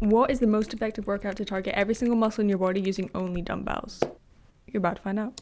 What is the most effective workout to target every single muscle in your body using only dumbbells? You're about to find out.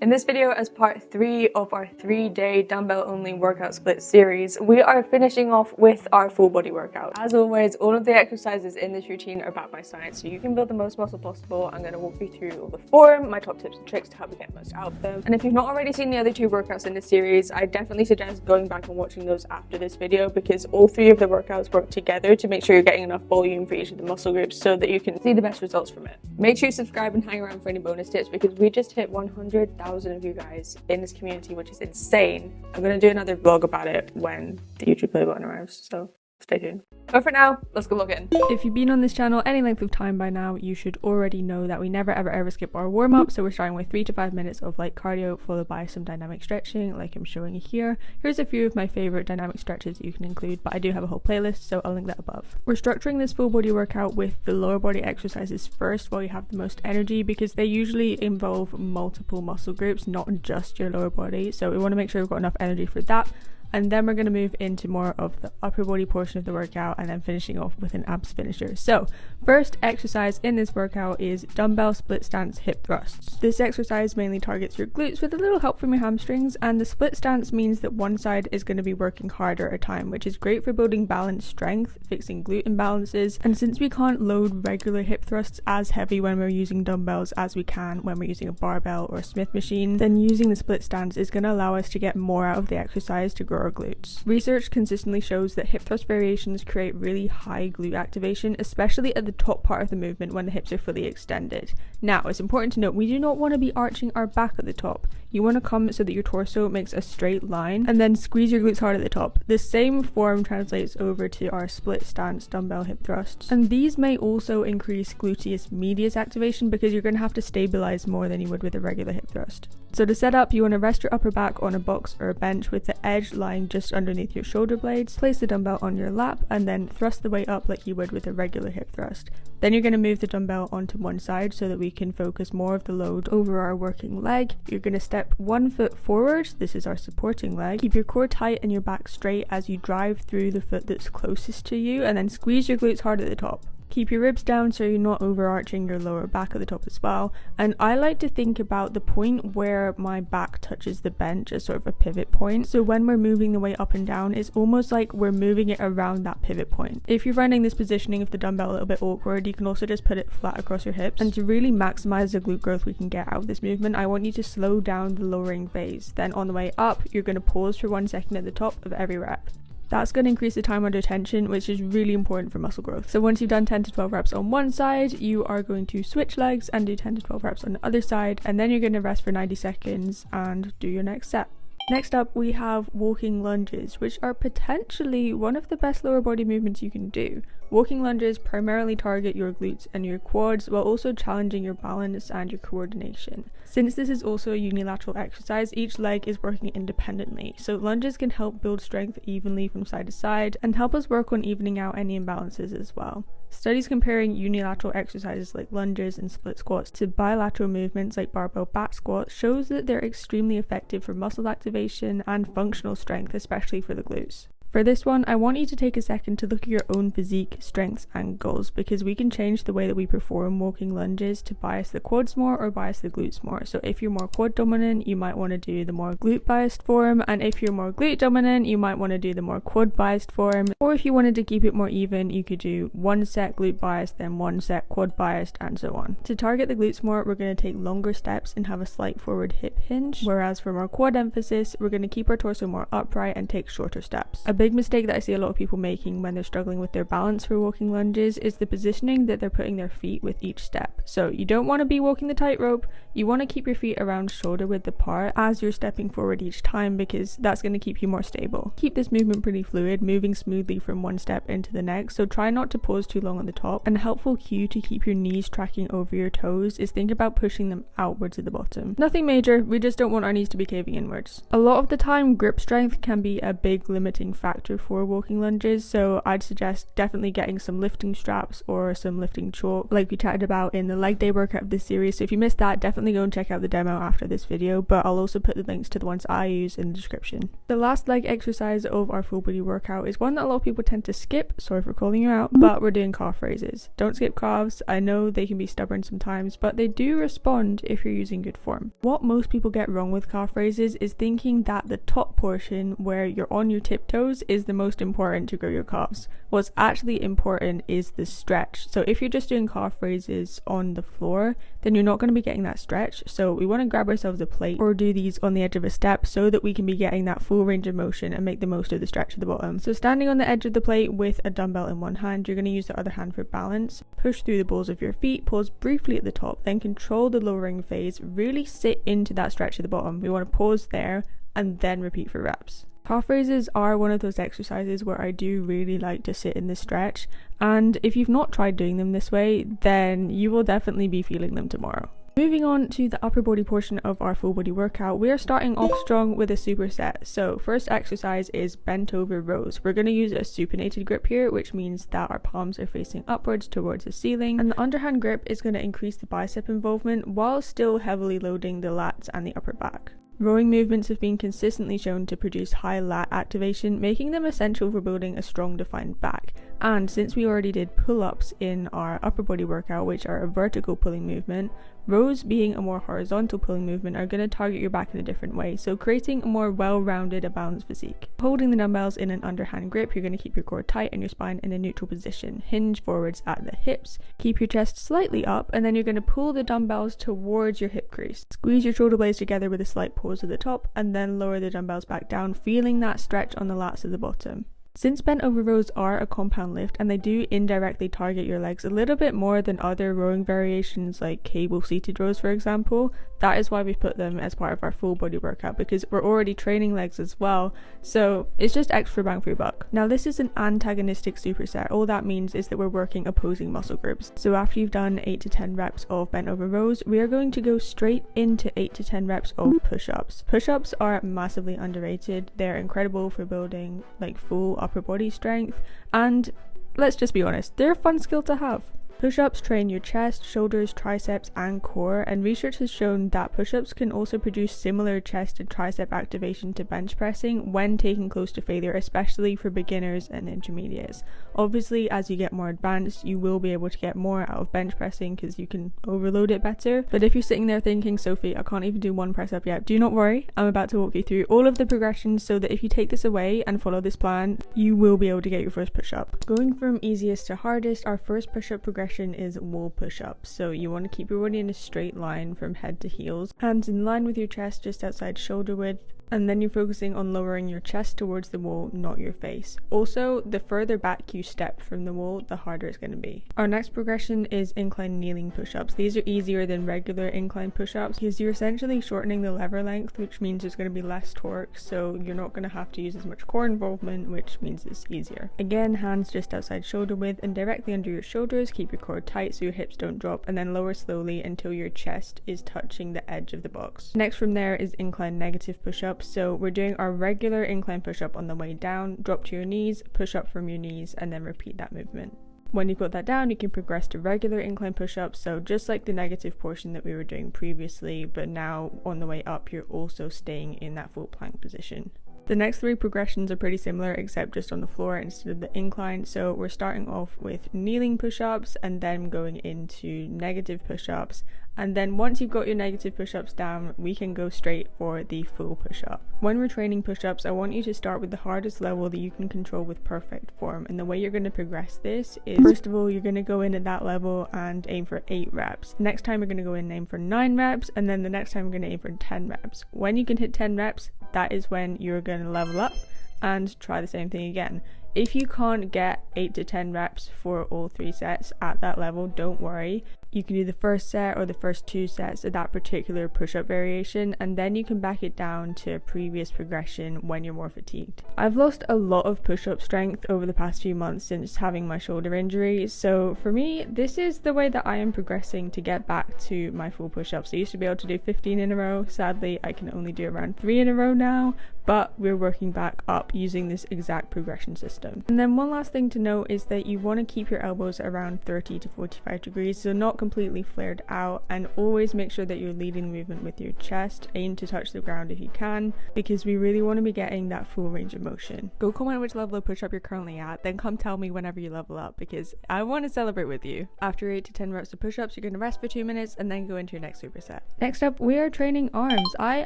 In this video, as part 3 of our 3-day dumbbell only workout split series, we are finishing off with our full body workout. As always, all of the exercises in this routine are backed by science, so you can build the most muscle possible. I'm going to walk you through all the form, my top tips and tricks to help you get the most out of them. And if you've not already seen the other 2 workouts in this series, I definitely suggest going back and watching those after this video, because all 3 of the workouts work together to make sure you're getting enough volume for each of the muscle groups so that you can see the best results from it. Make sure you subscribe and hang around for any bonus tips, because we just hit 100,000 of you guys in this community, which is insane. I'm gonna do another vlog about it when the YouTube play button arrives, so stay tuned. But for now, let's go log in. If you've been on this channel any length of time by now, you should already know that we never ever skip our warm-up. So we're starting with 3 to 5 minutes of light cardio, followed by some dynamic stretching like I'm showing you here. Here's a few of my favorite dynamic stretches that you can include, but I do have a whole playlist, so I'll link that above. We're structuring this full body workout with the lower body exercises first while you have the most energy, because they usually involve multiple muscle groups, not just your lower body. So we want to make sure we've got enough energy for that. And then we're going to move into more of the upper body portion of the workout, and then finishing off with an abs finisher. So first exercise in this workout is dumbbell split stance hip thrusts. This exercise mainly targets your glutes with a little help from your hamstrings, and the split stance means that one side is going to be working harder at a time, which is great for building balance strength, fixing glute imbalances. And since we can't load regular hip thrusts as heavy when we're using dumbbells as we can when we're using a barbell or a Smith machine, then using the split stance is going to allow us to get more out of the exercise to grow our glutes. Research consistently shows that hip thrust variations create really high glute activation, especially at the top part of the movement when the hips are fully extended. Now, it's important to note we do not want to be arching our back at the top. You want to come so that your torso makes a straight line, and then squeeze your glutes hard at the top. The same form translates over to our split stance dumbbell hip thrusts, and these may also increase gluteus medius activation because you're going to have to stabilize more than you would with a regular hip thrust. So to set up, you want to rest your upper back on a box or a bench with the edge lying just underneath your shoulder blades. Place the dumbbell on your lap and then thrust the weight up like you would with a regular hip thrust. Then you're going to move the dumbbell onto one side so that we can focus more of the load over our working leg. You're going to step 1 foot forward. This is our supporting leg. Keep your core tight and your back straight as you drive through the foot that's closest to you, and then squeeze your glutes hard at the top. Keep your ribs down so you're not overarching your lower back at the top as well. And I like to think about the point where my back touches the bench as sort of a pivot point. So when we're moving the weight up and down, it's almost like we're moving it around that pivot point. If you're finding this positioning of the dumbbell a little bit awkward, you can also just put it flat across your hips. And to really maximize the glute growth we can get out of this movement, I want you to slow down the lowering phase. Then on the way up, you're going to pause for 1 second at the top of every rep. That's going to increase the time under tension, which is really important for muscle growth. So once you've done 10 to 12 reps on one side, you are going to switch legs and do 10 to 12 reps on the other side, and then you're going to rest for 90 seconds and do your next set. Next up, we have walking lunges, which are potentially one of the best lower body movements you can do. Walking lunges primarily target your glutes and your quads while also challenging your balance and your coordination. Since this is also a unilateral exercise, each leg is working independently, so lunges can help build strength evenly from side to side and help us work on evening out any imbalances as well. Studies comparing unilateral exercises like lunges and split squats to bilateral movements like barbell back squats shows that they're extremely effective for muscle activation and functional strength, especially for the glutes. For this one, I want you to take a second to look at your own physique, strengths and goals, because we can change the way that we perform walking lunges to bias the quads more or bias the glutes more. So if you're more quad dominant, you might want to do the more glute biased form, and if you're more glute dominant, you might want to do the more quad biased form. Or if you wanted to keep it more even, you could do 1 set glute biased, then 1 set quad biased, and so on. To target the glutes more, we're going to take longer steps and have a slight forward hip hinge, whereas for more quad emphasis, we're going to keep our torso more upright and take shorter steps. A big mistake that I see a lot of people making when they're struggling with their balance for walking lunges is the positioning that they're putting their feet with each step. So you don't want to be walking the tightrope, you want to keep your feet around shoulder width apart as you're stepping forward each time, because that's going to keep you more stable. Keep this movement pretty fluid, moving smoothly from one step into the next, so try not to pause too long on the top. And a helpful cue to keep your knees tracking over your toes is think about pushing them outwards at the bottom. Nothing major, we just don't want our knees to be caving inwards. A lot of the time, grip strength can be a big limiting factor factor for walking lunges, so I'd suggest definitely getting some lifting straps or some lifting chalk like we chatted about in the leg day workout of this series. So if you missed that, definitely go and check out the demo after this video, but I'll also put the links to the ones I use in the description. The last leg exercise of our full body workout is one that a lot of people tend to skip, sorry for calling you out, but we're doing calf raises. Don't skip calves. I know they can be stubborn sometimes, but they do respond if you're using good form. What most people get wrong with calf raises is thinking that the top portion where you're on your tiptoes is the most important to grow your calves. What's actually important is the stretch. So if you're just doing calf raises on the floor, then you're not going to be getting that stretch. So we want to grab ourselves a plate or do these on the edge of a step so that we can be getting that full range of motion and make the most of the stretch at the bottom. So standing on the edge of the plate with a dumbbell in one hand, you're going to use the other hand for balance. Push through the balls of your feet, pause briefly at the top, then control the lowering phase, really sit into that stretch at the bottom. We want to pause there and then repeat for reps. Calf raises are one of those exercises where I do really like to sit in the stretch, and if you've not tried doing them this way, then you will definitely be feeling them tomorrow. Moving on to the upper body portion of our full body workout, we are starting off strong with a superset. So first exercise is bent over rows. We're going to use a supinated grip here, which means that our palms are facing upwards towards the ceiling, and the underhand grip is going to increase the bicep involvement while still heavily loading the lats and the upper back. Rowing movements have been consistently shown to produce high lat activation, making them essential for building a strong defined back. And since we already did pull-ups in our upper body workout, which are a vertical pulling movement, rows being a more horizontal pulling movement are going to target your back in a different way, so creating a more well-rounded, balanced physique. Holding the dumbbells in an underhand grip, you're going to keep your core tight and your spine in a neutral position. Hinge forwards at the hips, keep your chest slightly up, and then you're going to pull the dumbbells towards your hip crease. Squeeze your shoulder blades together with a slight pause at the top, and then lower the dumbbells back down, feeling that stretch on the lats at the bottom. Since bent over rows are a compound lift and they do indirectly target your legs a little bit more than other rowing variations like cable seated rows for example, that is why we put them as part of our full body workout, because we're already training legs as well, so it's just extra bang for your buck. Now this is an antagonistic superset. All that means is that we're working opposing muscle groups. So after you've done 8 to 10 reps of bent over rows, we are going to go straight into 8 to 10 reps of push-ups. Push-ups are massively underrated. They're incredible for building like full upper body strength, and let's just be honest, they're a fun skill to have. Push-ups train your chest, shoulders, triceps and core, and research has shown that push-ups can also produce similar chest and tricep activation to bench pressing when taken close to failure, especially for beginners and intermediates. Obviously, as you get more advanced, you will be able to get more out of bench pressing because you can overload it better. But if you're sitting there thinking, Sophie, I can't even do one press up yet, do not worry, I'm about to walk you through all of the progressions so that if you take this away and follow this plan, you will be able to get your first push-up. Going from easiest to hardest, our first push-up progression is wall push-ups. So you want to keep your body in a straight line from head to heels, hands in line with your chest just outside shoulder width, and then you're focusing on lowering your chest towards the wall, not your face. Also, the further back you step from the wall, the harder it's going to be. Our next progression is incline kneeling push-ups. These are easier than regular incline push-ups because you're essentially shortening the lever length, which means there's going to be less torque, so you're not going to have to use as much core involvement, which means it's easier. Again, hands just outside shoulder width and directly under your shoulders. Keep your core tight so your hips don't drop, and then lower slowly until your chest is touching the edge of the box. Next from there is incline negative push-ups. So we're doing our regular incline push-up on the way down, drop to your knees, push up from your knees, and then repeat that movement. When you've got that down, you can progress to regular incline push-ups, so just like the negative portion that we were doing previously, but now on the way up you're also staying in that full plank position. The next 3 progressions are pretty similar except just on the floor instead of the incline. So we're starting off with kneeling push-ups and then going into negative push-ups, and then once you've got your negative push-ups down, we can go straight for the full push-up. When we're training push-ups, I want you to start with the hardest level that you can control with perfect form, and the way you're going to progress this is, first of all, you're going to go in at that level and aim for 8 reps. Next time you're going to go in and aim for 9 reps, and then the next time you're going to aim for 10 reps. When you can hit 10 reps, that is when you're going to level up and try the same thing again. If you can't get 8 to 10 reps for all 3 sets at that level, don't worry. You can do the first set or the first 2 sets of that particular push-up variation, and then you can back it down to a previous progression when you're more fatigued. I've lost a lot of push-up strength over the past few months since having my shoulder injury, so for me, this is the way that I am progressing to get back to my full push-ups. I used to be able to do 15 in a row. Sadly, I can only do around 3 in a row now, but we're working back up using this exact progression system. And then one last thing to note is that you want to keep your elbows around 30 to 45 degrees, so not completely flared out, and always make sure that you're leading the movement with your chest. Aim to touch the ground if you can, because we really want to be getting that full range of motion. Go comment which level of push-up you're currently at, then come tell me whenever you level up, because I want to celebrate with you. After 8 to 10 reps of push-ups, you're going to rest for 2 minutes and then go into your next superset. Next up, we are training arms. I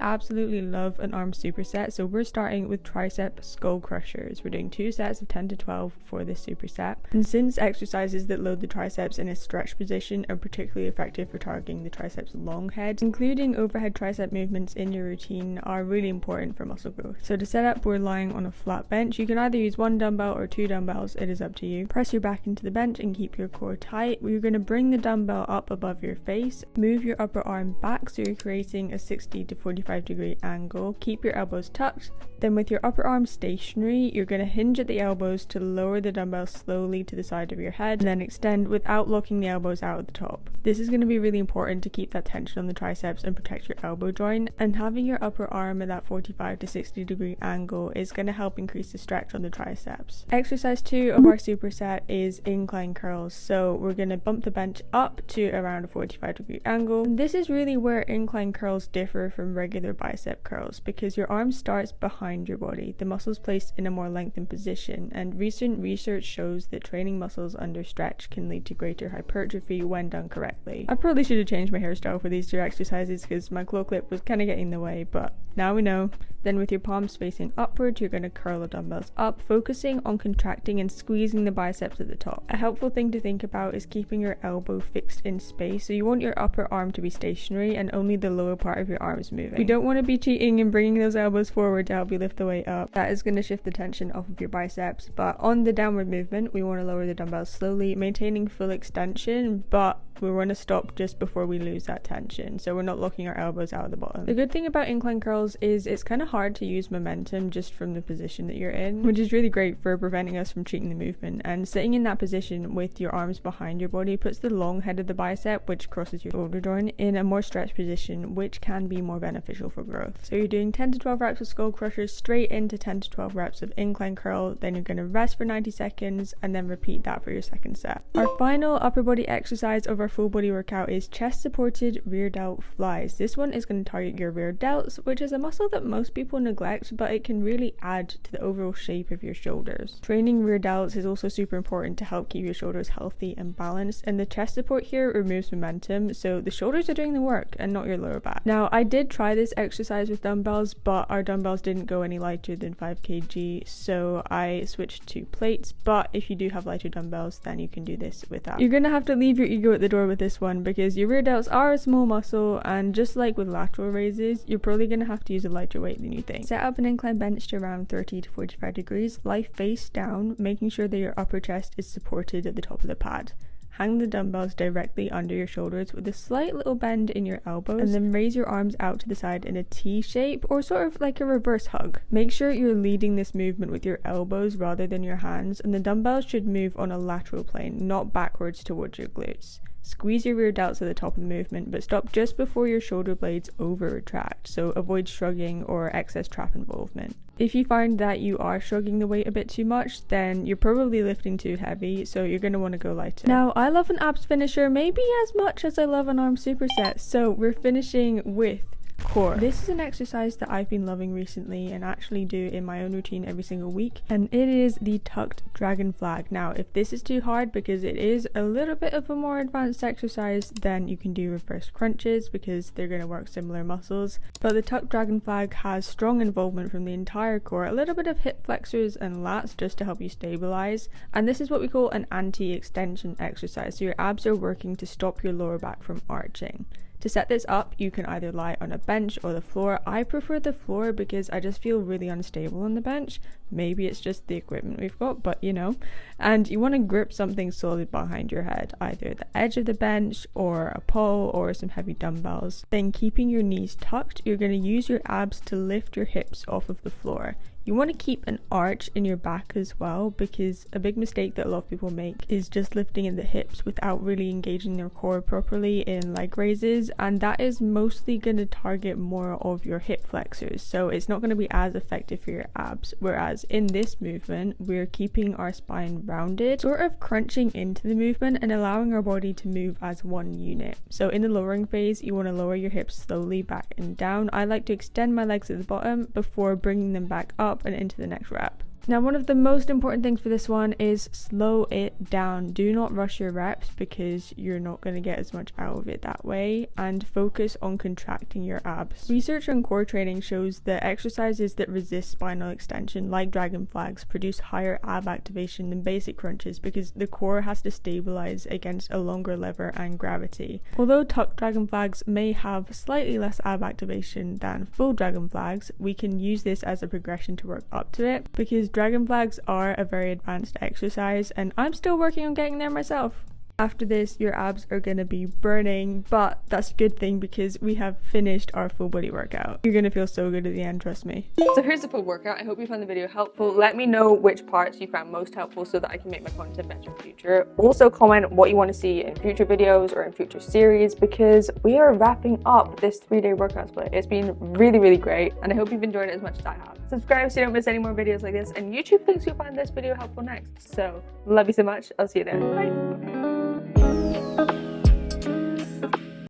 absolutely love an arm superset, so we're starting with tricep skull crushers. We're doing 2 sets of 10 to 12 for this superset. And since exercises that load the triceps in a stretch position are particularly effective for targeting the triceps long head, including overhead tricep movements in your routine are really important for muscle growth. So to set up, we're lying on a flat bench. You can either use 1 dumbbell or 2 dumbbells, it is up to you. Press your back into the bench and keep your core tight. We're going to bring the dumbbell up above your face, move your upper arm back so you're creating a 60 to 45 degree angle. Keep your elbows tucked. Then with your upper arm stationary, you're going to hinge at the elbows to lower the dumbbell slowly to the side of your head, and then extend without locking the elbows out at the top. This is going to be really important to keep that tension on the triceps and protect your elbow joint, and having your upper arm at that 45 to 60 degree angle is going to help increase the stretch on the triceps. Exercise 2 of our superset is incline curls. So we're going to bump the bench up to around a 45 degree angle. And this is really where incline curls differ from regular bicep curls, because your arm starts behind your body. The muscles placed in a more lengthened position, and recent research shows that training muscles under stretch can lead to greater hypertrophy when done correctly. I probably should have changed my hairstyle for these 2 exercises because my claw clip was kind of getting in the way, but now we know. Then with your palms facing upward, you're going to curl the dumbbells up, focusing on contracting and squeezing the biceps at the top. A helpful thing to think about is keeping your elbow fixed in space, so you want your upper arm to be stationary and only the lower part of your arms moving. You don't want to be cheating and bringing those elbows forward to help you lift the weight up. That is going to shift the tension off of your biceps, but on the downward movement, we want to lower the dumbbells slowly, maintaining full extension, but we want to stop just before we lose that tension, so we're not locking our elbows out at the bottom. The good thing about incline curls is it's kind of hard to use momentum just from the position that you're in, which is really great for preventing us from cheating the movement. And sitting in that position with your arms behind your body puts the long head of the bicep, which crosses your shoulder joint, in a more stretched position, which can be more beneficial for growth. So you're doing 10 to 12 reps of skull crushers straight into 10 to 12 reps of incline curl, then you're going to rest for 90 seconds and then repeat that for your second set. Our final upper body exercise of our full body workout is chest supported rear delt flies. This one is going to target your rear delts, which is a muscle that most people neglect, but it can really add to the overall shape of your shoulders. Training rear delts is also super important to help keep your shoulders healthy and balanced, and the chest support here removes momentum, so the shoulders are doing the work and not your lower back. Now, I did try this exercise with dumbbells, but our dumbbells didn't go any lighter than 5 kg, so I switched to plates. But if you do have lighter dumbbells, then you can do this without. You're gonna have to leave your ego at the door with this one, because your rear delts are a small muscle, and just like with lateral raises, you're probably gonna have to use a lighter weight than you think. Set up an incline bench to around 30 to 45 degrees, lie face down, making sure that your upper chest is supported at the top of the pad. Hang the dumbbells directly under your shoulders with a slight little bend in your elbows, and then raise your arms out to the side in a T shape, or sort of like a reverse hug. Make sure you're leading this movement with your elbows rather than your hands, and the dumbbells should move on a lateral plane, not backwards towards your glutes. Squeeze your rear delts at the top of the movement, but stop just before your shoulder blades over retract, so avoid shrugging or excess trap involvement. If you find that you are shrugging the weight a bit too much, then you're probably lifting too heavy, so you're going to want to go lighter. Now, I love an abs finisher maybe as much as I love an arm superset, so we're finishing with core. This is an exercise that I've been loving recently and actually do in my own routine every single week, and it is the tucked dragon flag. Now, if this is too hard because it is a little bit of a more advanced exercise, then you can do reverse crunches because they're going to work similar muscles. But the tucked dragon flag has strong involvement from the entire core, a little bit of hip flexors and lats just to help you stabilize, and this is what we call an anti-extension exercise, so your abs are working to stop your lower back from arching. To set this up, you can either lie on a bench or the floor. I prefer the floor because I just feel really unstable on the bench. Maybe it's just the equipment we've got, but you know. And you want to grip something solid behind your head, either the edge of the bench or a pole or some heavy dumbbells. Then keeping your knees tucked, you're going to use your abs to lift your hips off of the floor. You want to keep an arch in your back as well, because a big mistake that a lot of people make is just lifting in the hips without really engaging their core properly in leg raises, and that is mostly going to target more of your hip flexors, so it's not going to be as effective for your abs. Whereas in this movement, we're keeping our spine rounded, sort of crunching into the movement and allowing our body to move as one unit. So in the lowering phase, you want to lower your hips slowly back and down. I like to extend my legs at the bottom before bringing them back up and into the next rep. Now, one of the most important things for this one is slow it down. Do not rush your reps because you're not going to get as much out of it that way, and focus on contracting your abs. Research on core training shows that exercises that resist spinal extension, like dragon flags, produce higher ab activation than basic crunches because the core has to stabilize against a longer lever and gravity. Although tucked dragon flags may have slightly less ab activation than full dragon flags, we can use this as a progression to work up to it, because dragon flags are a very advanced exercise and I'm still working on getting there myself. After this, your abs are going to be burning, but that's a good thing because we have finished our full body workout. You're going to feel so good at the end, trust me. So here's the full workout. I hope you found the video helpful. Let me know which parts you found most helpful so that I can make my content better in the future. Also comment what you want to see in future videos or in future series, because we are wrapping up this 3-day workout split. It's been really, really great, and I hope you've enjoyed it as much as I have. Subscribe so you don't miss any more videos like this, and YouTube thinks you'll find this video helpful next. So love you so much. I'll see you there. Bye.